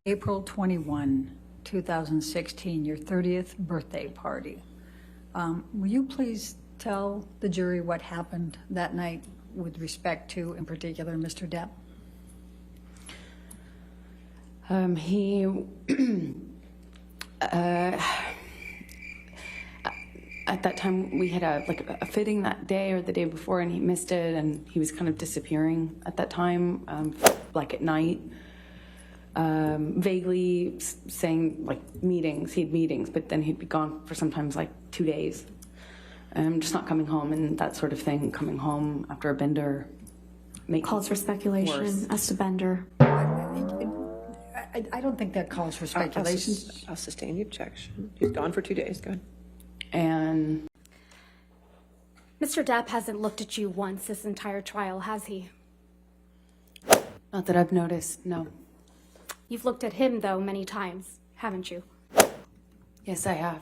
April 21, 2016, your 30th birthday party. Will you please tell the jury what happened that night with respect to, in particular, Mr. Depp? At that time, we had a fitting that day or the day before, and he missed it, and he was kind of disappearing at that time, like at night, vaguely saying meetings. He had meetings, but then he'd be gone for sometimes 2 days, just not coming home and that sort of thing. Coming home after a bender calls for speculation worse. as to Bender. I don't think that calls for speculation. I'll sustain the objection. He's gone for 2 days. Go ahead. And Mr. Depp hasn't looked at you once this entire trial, has he? not that I've noticed, no. You've looked at him, though, many times, haven't you? Yes, I have.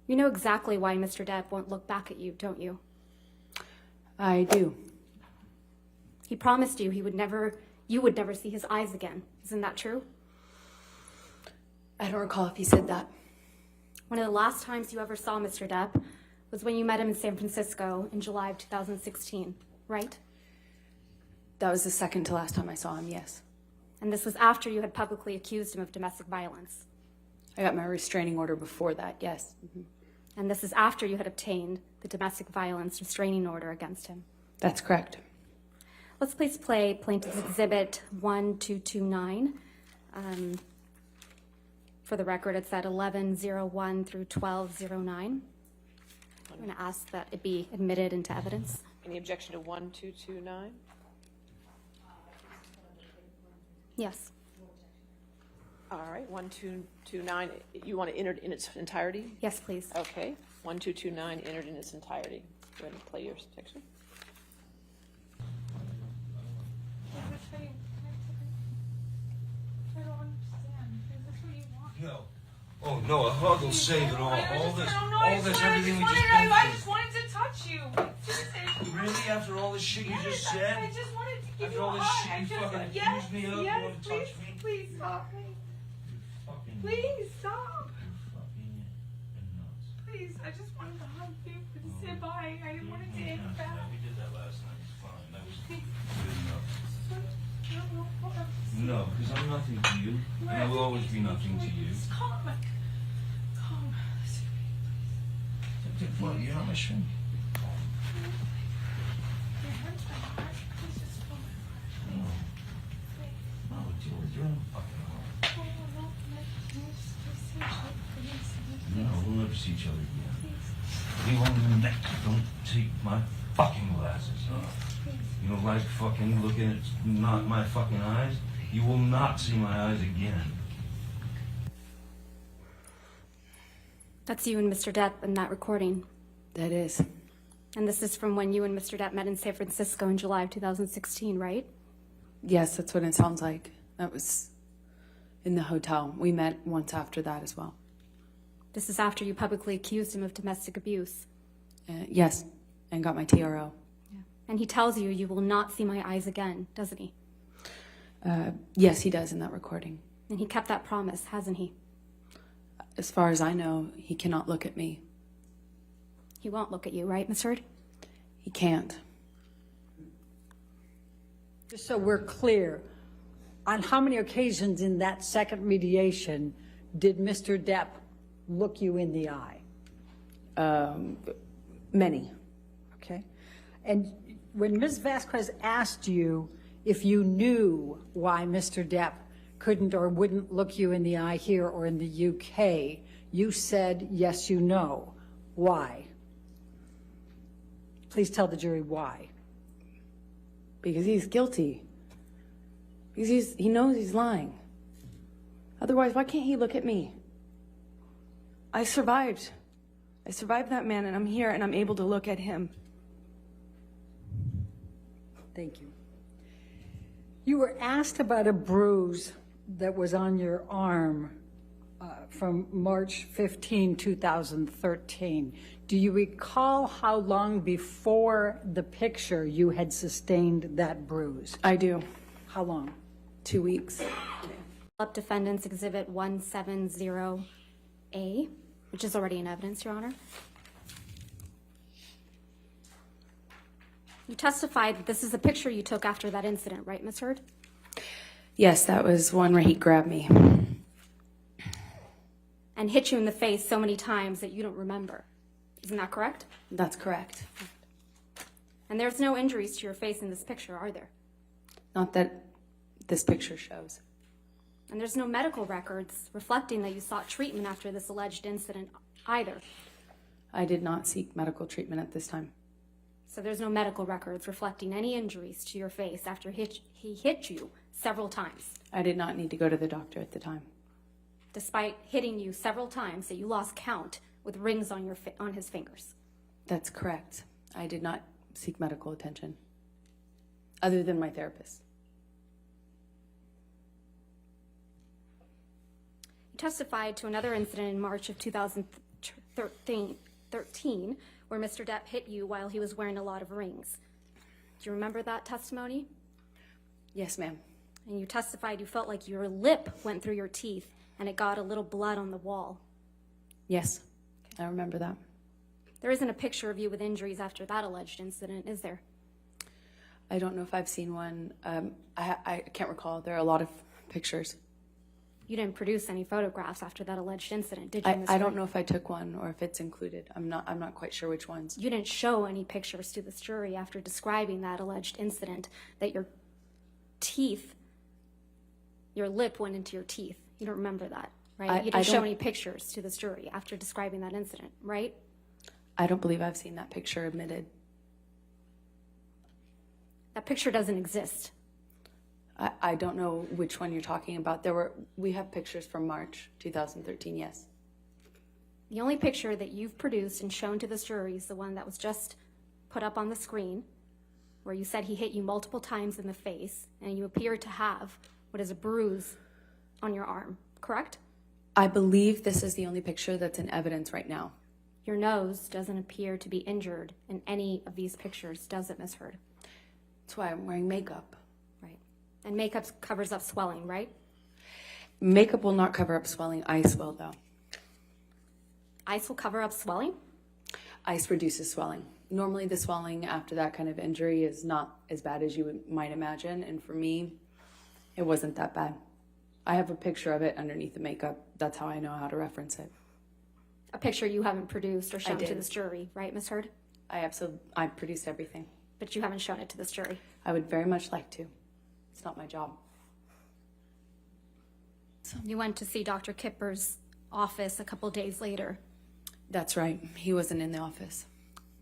You know exactly why Mr. Depp won't look back at you, don't you? I do. He promised you you would never see his eyes again. Isn't that true? I don't recall if he said that. One of the last times you ever saw Mr. Depp was when you met him in San Francisco in July of 2016, right? That was the second to last time I saw him, yes. And this was after you had publicly accused him of domestic violence. I got my restraining order before that, yes. And this is after you had obtained the domestic violence restraining order against him. That's correct. Let's please play Plaintiff's Exhibit 1229. For the record, it's at 1101 through 1209. I'm going to ask that it be admitted into evidence. Any objection to 1229? Yes. All right, 1229. You want to enter it in its entirety? Yes, please. Okay, 1229 entered in its entirety. Go ahead and play your section. I don't understand. Is this what you want? No. Oh no, a hug will save it all. All this, everything we just I been just through. wanted to touch you. Really? After all this shit you just said? I just wanted to give After you a all this hug. shit you fucking yes, accused me of, you yes, want to please, touch me? please stop me. Fucking, Please stop. fucking nuts. Please, I just wanted to hug you to say bye. I didn't want to take it back. Yeah, we did that last night. It's fine. That was Please. good enough. I don't know what else. No, because I'm nothing to you, and I will always be nothing to you. Just calm. Calm. Listen to me, What? You're not my shrink. please. It hurts my heart. Please just calm my heart. No, you're in a fucking heart. No, we'll never see each other again. You won't even don't take my fucking glasses off. You don't like fucking looking at not my fucking eyes? You will not see my eyes again. That's you and Mr. Depp in that recording. That is. And this is from when you and Mr. Depp met in San Francisco in July of 2016, right? Yes, that's what it sounds like. That was in the hotel. We met once after that as well. This is after you publicly accused him of domestic abuse. Yes, and got my TRO. And he tells you you will not see my eyes again, doesn't he? Yes, he does in that recording. And he kept that promise, hasn't he? As far as I know, he cannot look at me. He won't look at you, right, Miss Heard? He can't. Just so we're clear, on how many occasions in that second mediation did Mr. Depp look you in the eye? Many. Okay. And when Ms. Vasquez asked you if you knew why Mr. Depp couldn't or wouldn't look you in the eye here or in the UK, you said, yes, you know. Why? Please tell the jury why. Because he's guilty. Because he knows he's lying. Otherwise, why can't he look at me? I survived. I survived that man, and I'm here, and I'm able to look at him. Thank you. You were asked about a bruise that was on your arm from March 15, 2013. Do you recall how long before the picture you had sustained that bruise? I do. How long? 2 weeks. Up Defendants Exhibit 170A, which is already in evidence, Your Honor. You testified that this is a picture you took after that incident, right, Ms. Hurd? Yes, that was one where he grabbed me. And hit you in the face so many times that you don't remember. Isn't that correct? That's correct. And there's no injuries to your face in this picture, are there? Not that this picture shows. And there's no medical records reflecting that you sought treatment after this alleged incident either. I did not seek medical treatment at this time. So there's no medical records reflecting any injuries to your face after he hit you several times, I did not need to go to the doctor at the time. despite hitting you several times that you lost count with rings on on his fingers. That's correct. I did not seek medical attention, other than my therapist. You testified to another incident in March of 2013 where Mr. Depp hit you while he was wearing a lot of rings. Do you remember that testimony? Yes, ma'am. And you testified you felt like your lip went through your teeth and it got a little blood on the wall. Yes, I remember that. There isn't a picture of you with injuries after that alleged incident, is there? I don't know if I've seen one. I can't recall. There are a lot of pictures. You didn't produce any photographs after that alleged incident, did you, Ms. I don't Hurd? know if I took one or if it's included. I'm not quite sure which ones. You didn't show any pictures to this jury after describing that alleged incident, that your lip went into your teeth. You don't remember that, right? You didn't show any pictures to this jury after describing that incident, right? I don't believe I've seen that picture admitted. That picture doesn't exist. I don't know which one you're talking about. We have pictures from March 2013, yes. The only picture that you've produced and shown to this jury is the one that was just put up on the screen, where you said he hit you multiple times in the face, and you appear to have what is a bruise on your arm, correct? I believe this is the only picture that's in evidence right now. Your nose doesn't appear to be injured in any of these pictures, does it, Ms. Hurd? That's why I'm wearing makeup. Right. And makeup covers up swelling, right? Makeup will not cover up swelling. Ice will, though. Ice will cover up swelling? Ice reduces swelling. Normally, the swelling after that kind of injury is not as bad as you might imagine, and for me, it wasn't that bad. I have a picture of it underneath the makeup. That's how I know how to reference it. A picture you haven't produced or shown to did. this jury, right, Ms. Hurd? I produced everything. But you haven't shown it to this jury. I would very much like to. It's not my job. You went to see Dr. Kipper's office a couple days later. That's right. He wasn't in the office.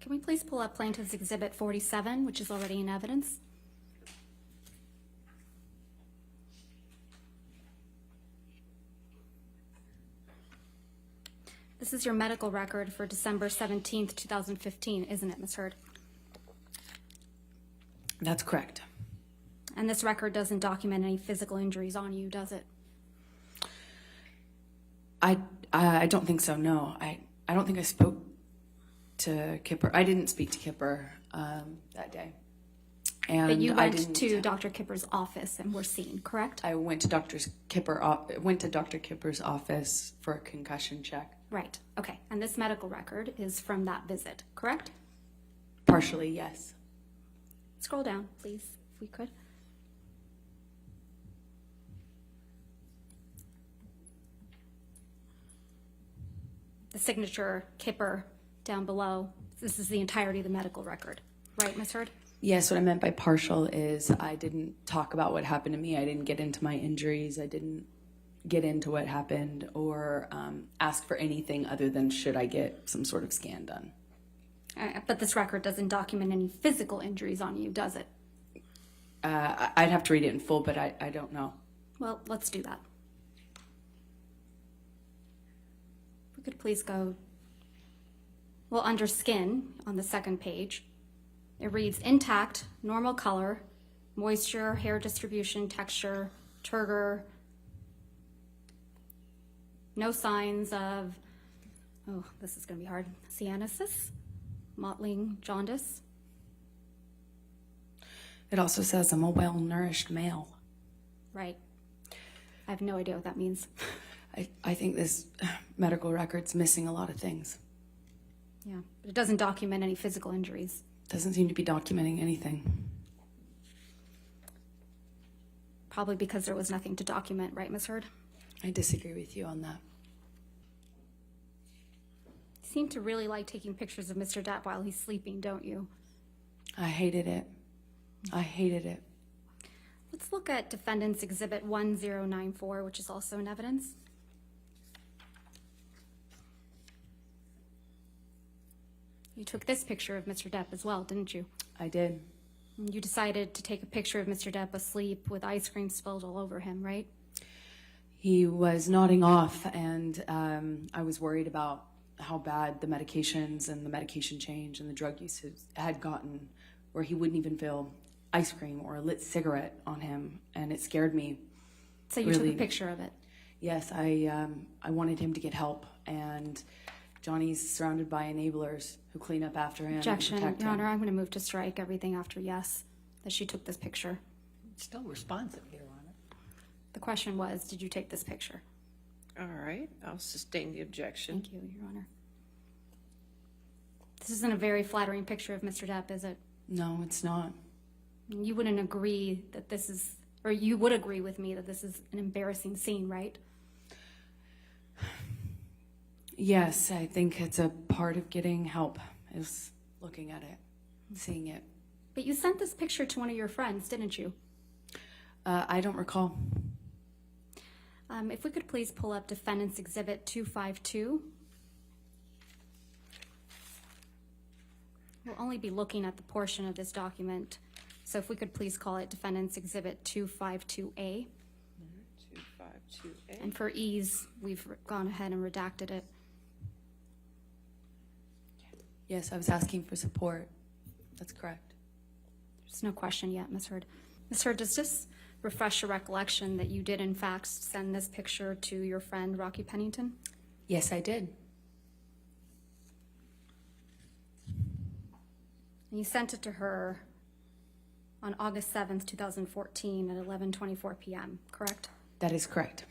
Can we please pull up Plaintiff's Exhibit 47, which is already in evidence? This is your medical record for December 17th, 2015, isn't it, Ms. Hurd? That's correct. And this record doesn't document any physical injuries on you, does it? I don't think so, no. I don't think I spoke to Kipper. I didn't speak to Kipper that day. And But you I went didn't- to Dr. Kipper's office and were seen, correct? I went to Dr. Kipper's office for a concussion check. Right, okay. And this medical record is from that visit, correct? Partially, yes. Scroll down, please, if we could. The signature Kipper down below. This is the entirety of the medical record, right, Ms. Hurd? Yes, what I meant by partial is I didn't talk about what happened to me. I didn't get into my injuries. I didn't get into what happened or ask for anything other than should I get some sort of scan done. But this record doesn't document any physical injuries on you, does it? I'd have to read it in full, but I don't know. Well, let's do that. If we could please go, well, under skin on the second page, it reads intact, normal color, moisture, hair distribution, texture, turgor, no signs of, oh, this is going to be hard, cyanosis, mottling, jaundice. It also says I'm a well-nourished male. Right. I have no idea what that means. I think this medical record's missing a lot of things. Yeah, but it doesn't document any physical injuries. Doesn't seem to be documenting anything. Probably because there was nothing to document, right, Ms. Heard? I disagree with you on that. You seem to really like taking pictures of Mr. Depp while he's sleeping, don't you? I hated it. I hated it. Let's look at Defendant's Exhibit 1094, which is also in evidence. You took this picture of Mr. Depp as well, didn't you? I did. You decided to take a picture of Mr. Depp asleep with ice cream spilled all over him, right? He was nodding off, and I was worried about how bad the medications and the medication change and the drug use had gotten, where he wouldn't even feel ice cream or a lit cigarette on him, and it scared me. So you took a picture of it. Yes, I wanted him to get help, and Johnny's surrounded by enablers who clean up after him. Objection, and protect Your him. Honor, I'm going to move to strike everything after yes, that she took this picture. Still responsive, Your Honor. The question was, did you take this picture? All right, I'll sustain the objection. Thank you, Your Honor. This isn't a very flattering picture of Mr. Depp, is it? No, it's not. You wouldn't agree that this is, or you would agree with me that this is an embarrassing scene, right? Yes, I think it's a part of getting help, is looking at it, seeing it. But you sent this picture to one of your friends, didn't you? I don't recall. If we could please pull up Defendant's Exhibit 252. We'll only be looking at the portion of this document, so if we could please call it Defendant's Exhibit 252A. 252A. And for ease, we've gone ahead and redacted it. Yes, I was asking for support. That's correct. There's no question yet, Ms. Heard. Ms. Heard, does this refresh your recollection that you did in fact send this picture to your friend Rocky Pennington? Yes, I did. And you sent it to her on August 7th, 2014 at 11:24 p.m., correct? That is correct.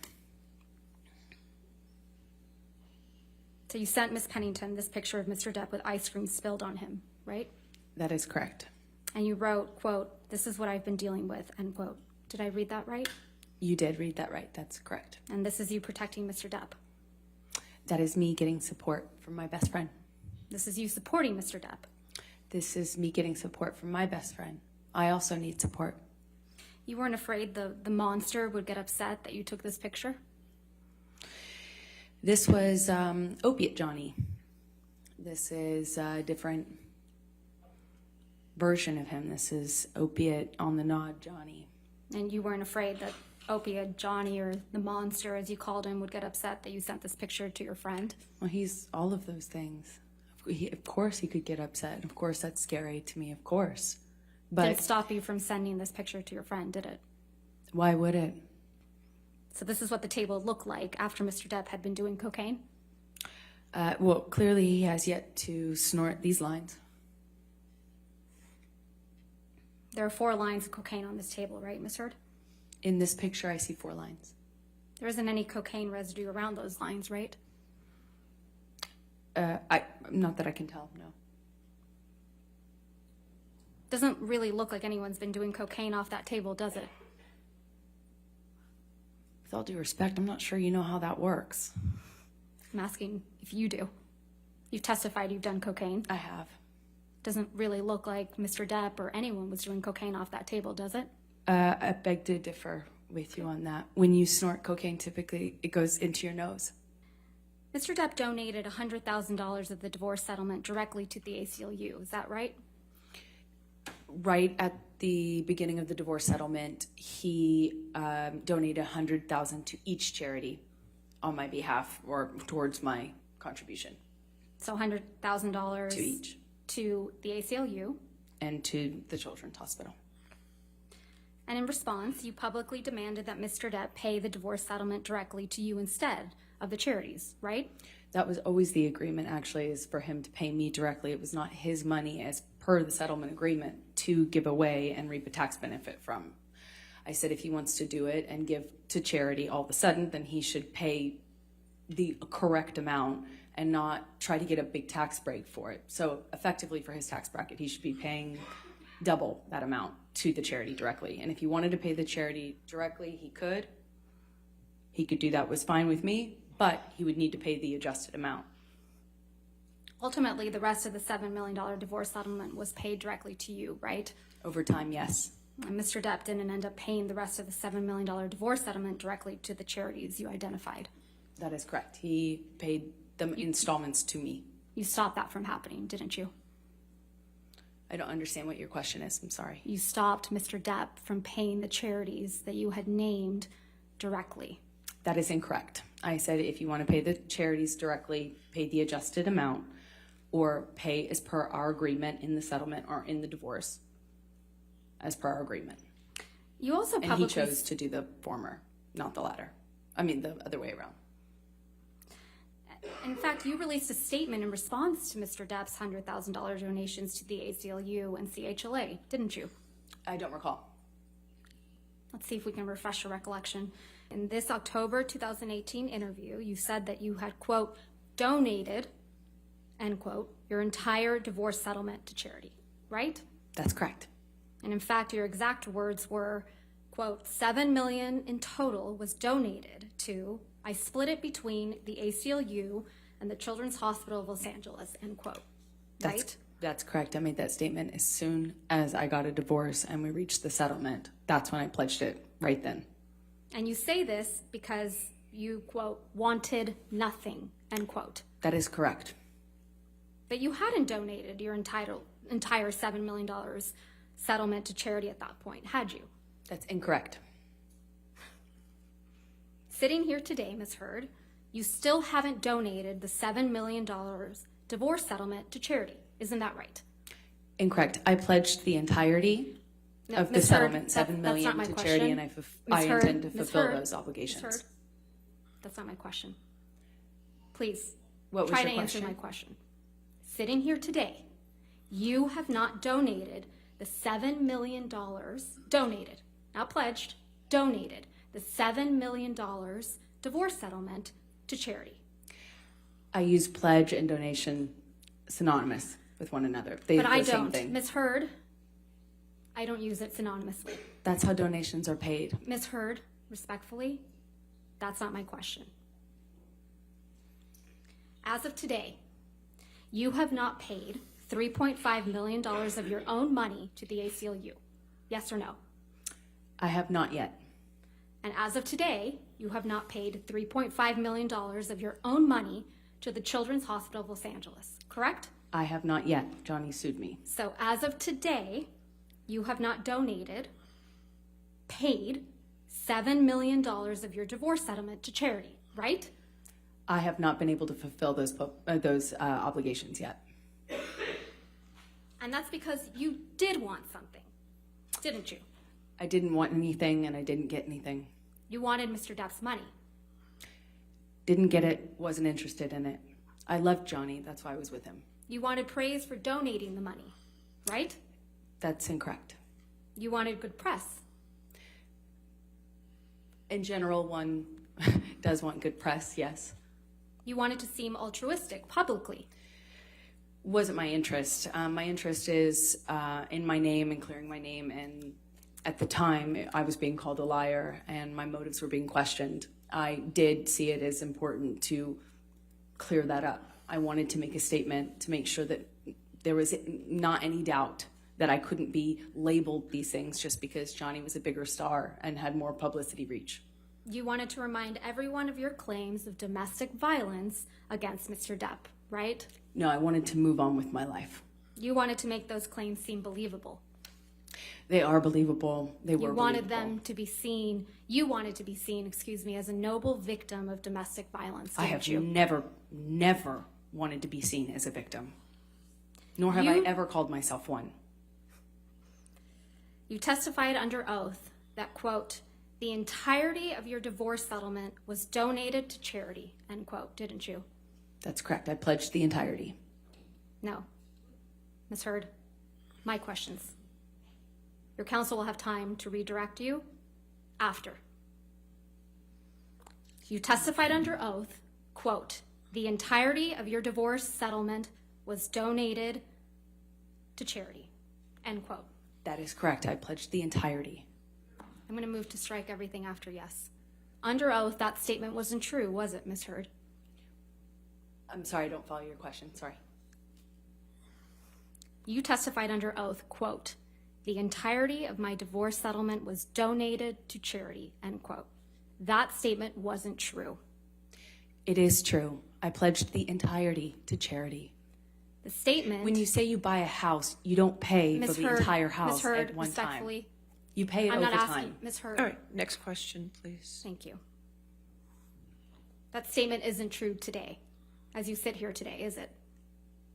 So you sent Ms. Pennington this picture of Mr. Depp with ice cream spilled on him, right? That is correct. And you wrote, quote, "This is what I've been dealing with," end quote. Did I read that right? You did read that right. That's correct. And this is you protecting Mr. Depp. That is me getting support from my best friend. This is you supporting Mr. Depp. This is me getting support from my best friend. I also need support. You weren't afraid the monster would get upset that you took this picture? This was Opiate Johnny. This is a different version of him. This is Opiate on the Nod Johnny. And you weren't afraid that Opiate Johnny, or the monster as you called him, would get upset that you sent this picture to your friend? Well, he's all of those things. Of course he could get upset. Of course that's scary to me, of course. But Didn't stop you from sending this picture to your friend, did it? why would it? So this is what the table looked like after Mr. Depp had been doing cocaine? Well, clearly he has yet to snort these lines. There are 4 lines of cocaine on this table, right, Ms. Heard? In this picture, I see 4 lines. There isn't any cocaine residue around those lines, right? Not that I can tell, no. Doesn't really look like anyone's been doing cocaine off that table, does it? With all due respect, I'm not sure you know how that works. I'm asking if you do. You've testified you've done cocaine. I have. Doesn't really look like Mr. Depp or anyone was doing cocaine off that table, does it? I beg to differ with you on that. When you snort cocaine, typically it goes into your nose. Mr. Depp donated $100,000 of the divorce settlement directly to the ACLU, is that right? Right at the beginning of the divorce settlement, he donated $100,000 to each charity on my behalf, or towards my contribution. So $100,000 To each. to the ACLU. And to the Children's Hospital. And in response, you publicly demanded that Mr. Depp pay the divorce settlement directly to you instead of the charities, right? That was always the agreement, actually, is for him to pay me directly. It was not his money, as per the settlement agreement, to give away and reap a tax benefit from. I said if he wants to do it and give to charity all of a sudden, then he should pay the correct amount and not try to get a big tax break for it. So effectively for his tax bracket, he should be paying double that amount to the charity directly. And if he wanted to pay the charity directly, he could. He could do that, was fine with me, but he would need to pay the adjusted amount. Ultimately, the rest of the $7 million divorce settlement was paid directly to you, right? Over time, yes. And Mr. Depp didn't end up paying the rest of the $7 million divorce settlement directly to the charities you identified. That is correct. He paid the installments to me. You stopped that from happening, didn't you? I don't understand what your question is. I'm sorry. You stopped Mr. Depp from paying the charities that you had named directly. That is incorrect. I said if you want to pay the charities directly, pay the adjusted amount, or pay as per our agreement in the settlement or in the divorce, as per our agreement. You also And he publicly chose to do the former, not the latter. I mean, the other way around. In fact, you released a statement in response to Mr. Depp's $100,000 donations to the ACLU and CHLA, didn't you? I don't recall. Let's see if we can refresh your recollection. In this October 2018 interview, you said that you had, quote, donated, end quote, your entire divorce settlement to charity, right? That's correct. And in fact, your exact words were, quote, $7 million in total was donated to, I split it between the ACLU and the Children's Hospital of Los Angeles, end quote, right? That's correct. I made that statement as soon as I got a divorce and we reached the settlement. That's when I pledged it, right then. And you say this because you, quote, wanted nothing, end quote. That is correct. But you hadn't donated your entire $7 million settlement to charity at that point, had you? That's incorrect. Sitting here today, Ms. Heard, you still haven't donated the $7 million divorce settlement to charity. Isn't that right? Incorrect. I pledged the entirety of the Ms. Heard, settlement, $7 million that's not my to question. charity, and I Heard, intend to Ms. fulfill Heard, those obligations. Ms. Heard, that's not my question. Please, What was try your to question? answer my question. Sitting here today, you have not donated the $7 million, donated, not pledged, donated the $7 million divorce settlement to charity. I use pledge and donation synonymous with one another. They're But I the same don't. thing. Ms. Heard, I don't use it synonymously. That's how donations are paid. Ms. Heard, respectfully, that's not my question. As of today, you have not paid $3.5 million of your own money to the ACLU. Yes or no? I have not yet. And as of today, you have not paid $3.5 million of your own money to the Children's Hospital of Los Angeles, correct? I have not yet. Johnny sued me. So as of today, you have not donated, paid $7 million of your divorce settlement to charity, right? I have not been able to fulfill those obligations yet. And that's because you did want something, didn't you? I didn't want anything and I didn't get anything. You wanted Mr. Depp's money. Didn't get it, wasn't interested in it. I loved Johnny, that's why I was with him. You wanted praise for donating the money, right? That's incorrect. You wanted good press. In general, one does want good press, yes. You wanted to seem altruistic publicly. Wasn't my interest. My interest is in my name and clearing my name, and at the time I was being called a liar and my motives were being questioned. I did see it as important to clear that up. I wanted to make a statement to make sure that there was not any doubt that I couldn't be labeled these things just because Johnny was a bigger star and had more publicity reach. You wanted to remind everyone of your claims of domestic violence against Mr. Depp, right? No, I wanted to move on with my life. You wanted to make those claims seem believable. They are believable. They were You wanted believable. them to be seen, you wanted to be seen, as a noble victim of domestic violence, I didn't have you? never wanted to be seen as a victim. Nor have I You- ever called myself one. You testified under oath that, quote, the entirety of your divorce settlement was donated to charity, end quote, didn't you? That's correct. I pledged the entirety. No. Ms. Heard, my questions. Your counsel will have time to redirect you after. You testified under oath, quote, the entirety of your divorce settlement was donated to charity, end quote. That is correct. I pledged the entirety. I'm going to move to strike everything after yes. Under oath, that statement wasn't true, was it, Ms. Heard? I'm sorry, I don't follow your question. Sorry. You testified under oath, quote, the entirety of my divorce settlement was donated to charity, end quote. That statement wasn't true. It is true. I pledged the entirety to charity. The statement... When you say you buy a house, you don't pay Ms. for the Heard, entire Ms. house Heard, at one time. respectfully, You pay it I'm over not time. asking, Ms. Heard. All right, next question, please. Thank you. That statement isn't true today, as you sit here today, is it?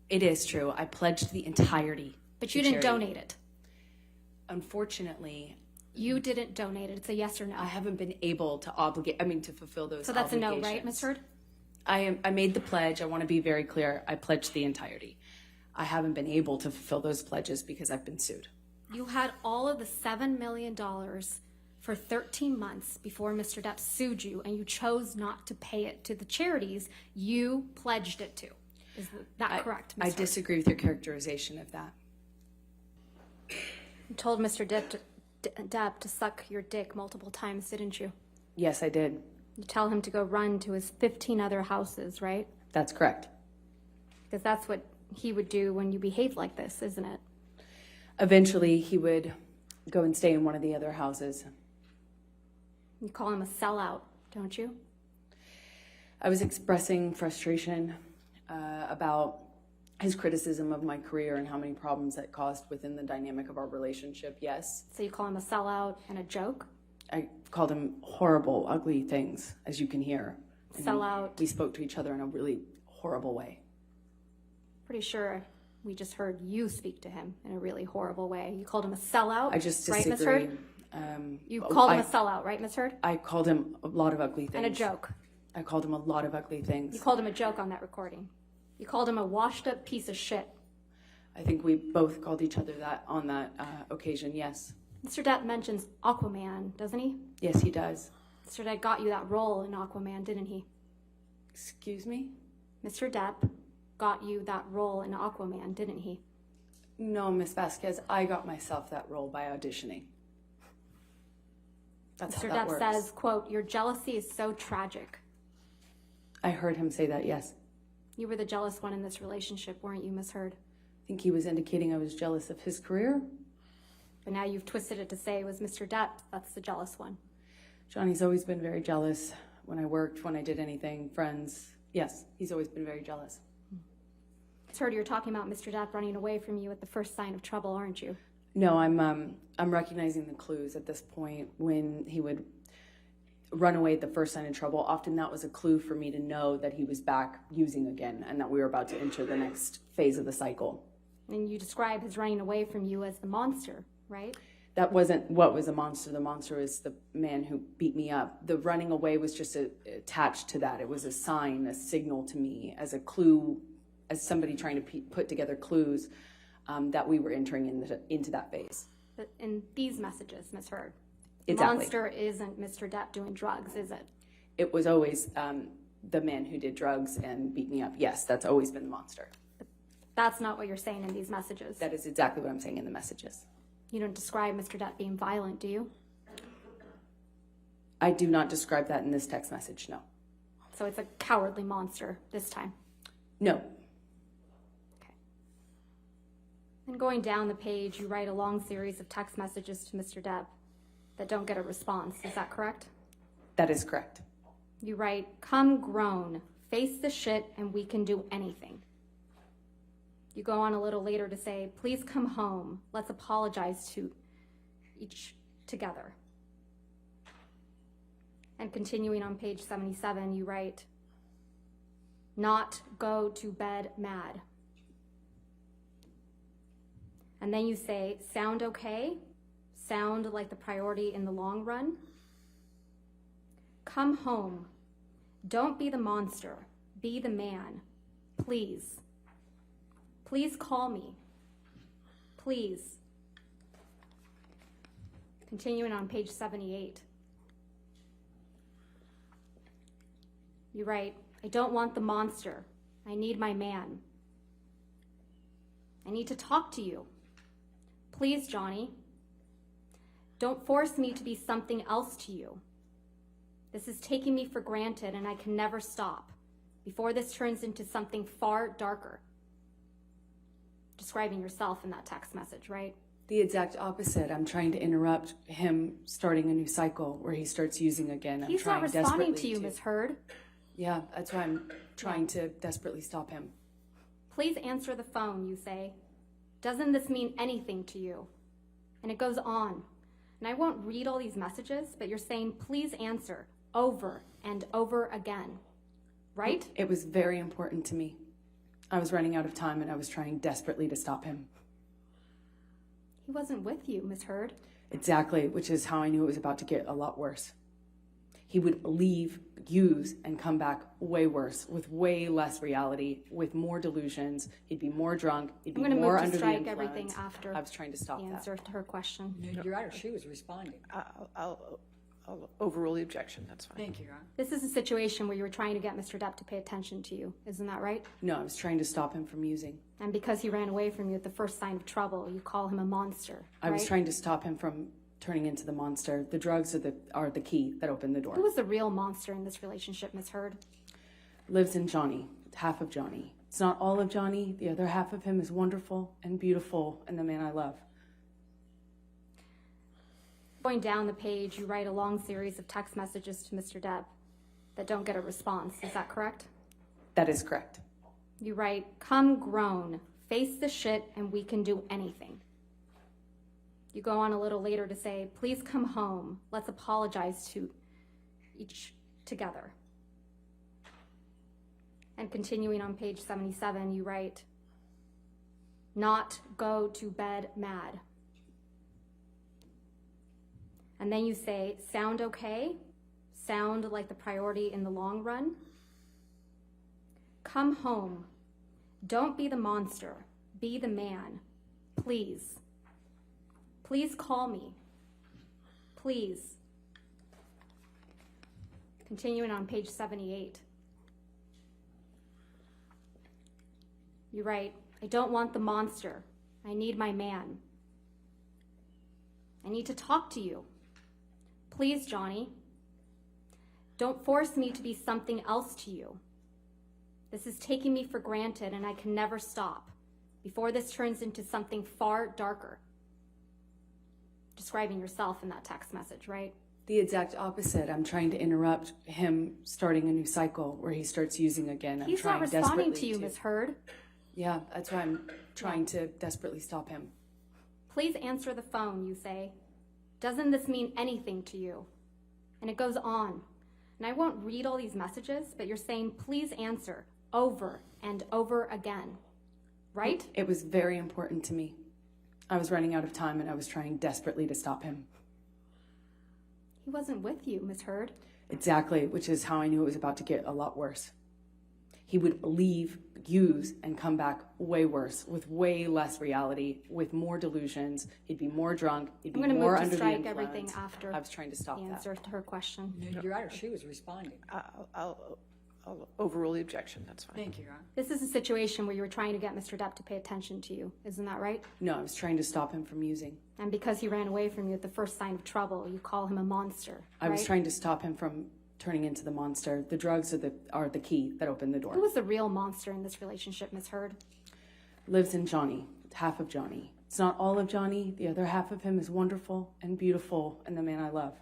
It is true. I pledged the entirety. But to you didn't charity. donate it. Unfortunately, You didn't donate it. It's a yes or no. I haven't been able to to fulfill those So that's a no, obligations. right, Ms. Heard? I made the pledge. I want to be very clear. I pledged the entirety. I haven't been able to fulfill those pledges because I've been sued. You had all of the $7 million for 13 months before Mr. Depp sued you, and you chose not to pay it to the charities you pledged it to. Is that correct, Ms. I Heard? disagree with your characterization of that. You told Mr. Depp to suck your dick multiple times, didn't you? Yes, I did. You tell him to go run to his 15 other houses, right? That's correct. Because that's what he would do when you behave like this, isn't it? Eventually, he would go and stay in one of the other houses. You call him a sellout, don't you? I was expressing frustration about his criticism of my career and how many problems that caused within the dynamic of our relationship, yes. So you call him a sellout and a joke? I called him horrible, ugly things, as you can hear. And Sellout. We spoke to each other in a really horrible way. Pretty sure we just heard you speak to him in a really horrible way. You called him a sellout, I just right, disagree. Ms. Heard? You called him a sellout, right, Ms. Heard? I called him a lot of ugly things. And a joke. I called him a lot of ugly You things. called him a joke on that recording. You called him a washed-up piece of shit. I think we both called each other that on that occasion, yes. Mr. Depp mentions Aquaman, doesn't he? Yes, he does. Mr. Depp got you that role in Aquaman, didn't he? Excuse me? Mr. Depp got you that role in Aquaman, didn't he? No, Miss Vasquez, I got myself that role by auditioning. That's Mr. how that Depp works. says, quote, your jealousy is so tragic. I heard him say that, yes. You were the jealous one in this relationship, weren't you, Miss Heard? I think he was indicating I was jealous of his career. But now you've twisted it to say it was Mr. Depp that's the jealous one. Johnny's always been very jealous when I worked, when I did anything, friends. Yes, he's always been very jealous. Miss Heard, you're talking about Mr. Depp running away from you at the first sign of trouble, aren't you? No, I'm recognizing the clues at this point. When he would run away at the first sign of trouble, often that was a clue for me to know that he was back using again and that we were about to enter the next phase of the cycle. And you describe his running away from you as the monster, right? That wasn't what was a monster. The monster is the man who beat me up. The running away was just attached to that. It was a sign, a signal to me, as a clue, as somebody trying to put together clues that we were entering into that phase. But in these messages, Miss Heard, the Exactly. monster isn't Mr. Depp doing drugs, is it? It was always the man who did drugs and beat me up. Yes, that's always been the monster. That's not what you're saying in these messages. That is exactly what I'm saying in the messages. You don't describe Mr. Depp being violent, do you? I do not describe that in this text message, no. So it's a cowardly monster this time. No. And going down the page, you write a long series of text messages to Mr. Depp that don't get a response. Is that correct? That is correct. You write, come grown, face the shit, and we can do anything. You go on a little later to say, please come home. Let's apologize to each together. And continuing on page 77, you write, not go to bed mad. And then you say, sound okay? Sound like the priority in the long run? Come home. Don't be the monster. Be the man. Please. Please call me. Please. Continuing on page 78, You write, I don't want the monster. I need my man. I need to talk to you. Please, Johnny. Don't force me to be something else to you. This is taking me for granted and I can never stop before this turns into something far darker. Describing yourself in that text message, right? The exact opposite. I'm trying to interrupt him starting a new cycle where he starts using again. I'm He's not trying responding desperately to you, Miss Heard. Yeah, that's why I'm trying to desperately stop him. Please answer the phone, you say. Doesn't this mean anything to you? And it goes on. And I won't read all these messages, but you're saying, please answer over and over again. Right? It was very important to me. I was running out of time and I was trying desperately to stop him. He wasn't with you, Miss Heard. Exactly, which is how I knew it was about to get a lot worse. He would leave, use, and come back way worse, with way less reality, with more delusions. He'd be more drunk. He'd be I'm going to more move to under the strike influence. everything after I was trying to stop the that. answer to her question. Your Honor, she was responding. I'll overrule the objection, that's fine. Thank you, Your Honor. This is a situation where you were trying to get Mr. Depp to pay attention to you. Isn't that right? No, I was trying to stop him from using. And because he ran away from you at the first sign of trouble, you call him a monster, I was right? trying to stop him from turning into the monster. The drugs are the key that opened the door. Who was the real monster in this relationship, Miss Heard? Lives in Johnny, half of Johnny. It's not all of Johnny. The other half of him is wonderful and beautiful and the man I love. Going down the page, you write a long series of text messages to Mr. Depp that don't get a response. Is that correct? That is correct. You write, come grown, face the shit, and we can do anything. You go on a little later to say, please come home. Let's apologize to each together. And continuing on page 77, you write, not go to bed mad. And then you say, sound okay? Sound like the priority in the long run? Come home. Don't be the monster. Be the man. Please. Please call me. Please. Continuing on page 78. You write, I don't want the monster. I need my man. I need to talk to you. Please, Johnny. Don't force me to be something else to you. This is taking me for granted and I can never stop before this turns into something far darker. Describing yourself in that text message, right? The exact opposite. I'm trying to interrupt him starting a new cycle where he starts using again. I'm He's trying not responding desperately to you, Miss Heard. Yeah, that's why I'm trying to desperately stop him. Please answer the phone, you say. Doesn't this mean anything to you? And it goes on. And I won't read all these messages, but you're saying, please answer over and over again. Right? It was very important to me. I was running out of time and I was trying desperately to stop him. He wasn't with you, Miss Heard. Exactly, which is how I knew it was about to get a lot worse. He would leave, use, and come back way worse, with way less reality, with more delusions. He'd be more drunk. He'd be I'm going to more move to under the strike influence. everything after I was trying to stop the that. answer to her question. Your Honor, she was responding. I'll overrule the objection, that's fine. Thank you, Your Honor. This is a situation where you were trying to get Mr. Depp to pay attention to you. Isn't that right? No, I was trying to stop him from using. And because he ran away from you at the first sign of trouble, you call him a monster, I was right? trying to stop him from turning into the monster. The drugs are the key that opened the door. Who was the real monster in this relationship, Miss Heard? Lives in Johnny, half of Johnny. It's not all of Johnny. The other half of him is wonderful and beautiful and the man I love.